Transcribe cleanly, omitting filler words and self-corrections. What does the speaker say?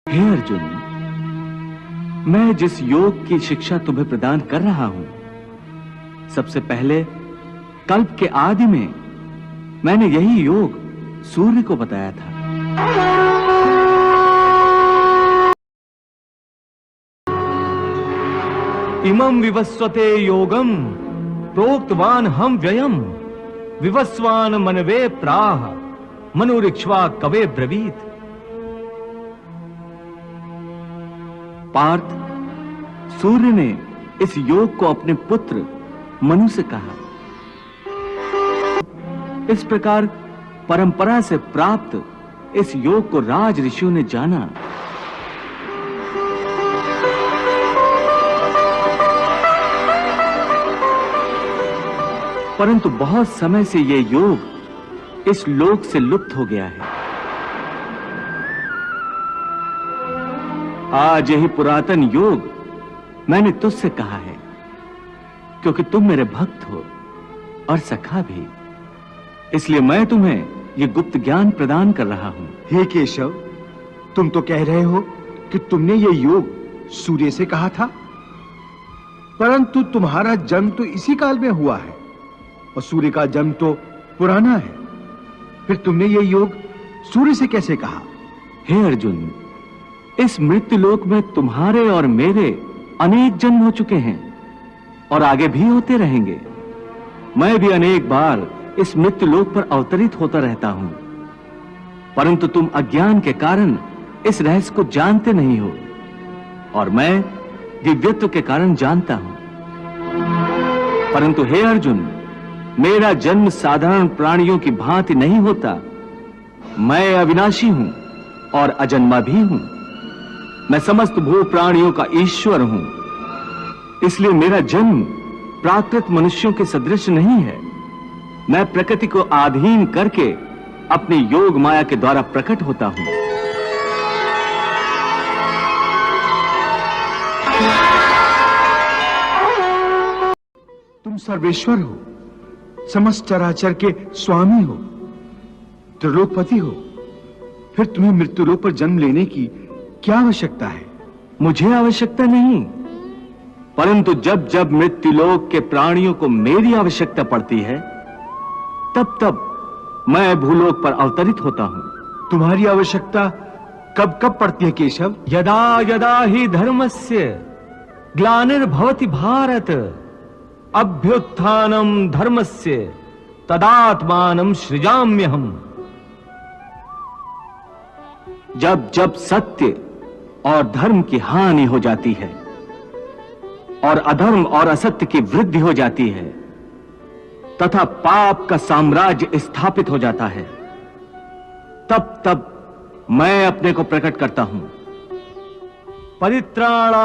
हे अर्जुन, मैं जिस योग की शिक्षा तुम्हें प्रदान कर रहा हूं, सबसे पहले कल्प के आदि में मैंने यही योग सूर्य को बताया था। इमं विवस्वते योगम प्रोक्तवान हम व्ययम विवस्वान मनवे प्राह मनुरिक्ष्वा कवे ब्रवीत। पार्थ, सूर्य ने इस योग को अपने पुत्र मनु से कहा। इस प्रकार परंपरा से प्राप्त इस योग को राज ऋषियों ने जाना। परंतु बहुत समय से यह योग इस लोक से लुप्त हो गया है। आज यही पुरातन योग मैंने तुझसे कहा है, क्योंकि तुम मेरे भक्त हो और सखा भी, इसलिए मैं तुम्हें ये गुप्त ज्ञान प्रदान कर रहा हूं। हे केशव, तुम तो कह रहे हो कि तुमने ये योग सूर्य से कहा था, परंतु तुम्हारा जन्म तो इसी काल में हुआ है और सूर्य का जन्म तो पुराना है। फिर तुमने ये योग सूर्य से कैसे कहा? हे अर्जुन, इस मृत्युलोक में तुम्हारे और मेरे अनेक जन्म हो चुके हैं और आगे भी होते रहेंगे। मैं भी अनेक बार इस मृत्युलोक पर अवतरित होता रहता हूं, परंतु तुम अज्ञान के कारण इस रहस्य को जानते नहीं हो और मैं दिव्यत्व के कारण जानता हूं। परंतु हे अर्जुन, मेरा जन्म साधारण प्राणियों की भांति नहीं होता। मैं अविनाशी हूं और अजन्मा भी हूं। मैं समस्त भू प्राणियों का ईश्वर हूं, इसलिए मेरा जन्म प्राकृत मनुष्यों के सदृश नहीं है। मैं प्रकृति को अधीन करके अपनी योग माया के द्वारा प्रकट होता हूं। तुम सर्वेश्वर हो, समस्त चराचर के स्वामी हो, त्रिलोकपति हो, फिर तुम्हें मृत्युलोक पर जन्म लेने की क्या आवश्यकता है? मुझे आवश्यकता नहीं, परंतु जब जब मृत्युलोक के प्राणियों को मेरी आवश्यकता पड़ती है, तब तब मैं भूलोक पर अवतरित होता हूं। तुम्हारी आवश्यकता कब कब पड़ती है केशव? यदा यदा ही धर्मस्य ग्लानिर्भवति भारत अभ्युत्थानम धर्मस्य तदात्मानं सृजाम्यहम्। जब जब सत्य और धर्म की हानि हो जाती है और अधर्म और असत्य की वृद्धि हो जाती है तथा पाप का साम्राज्य स्थापित हो जाता है, तब तब मैं अपने को प्रकट करता हूं। परित्राणा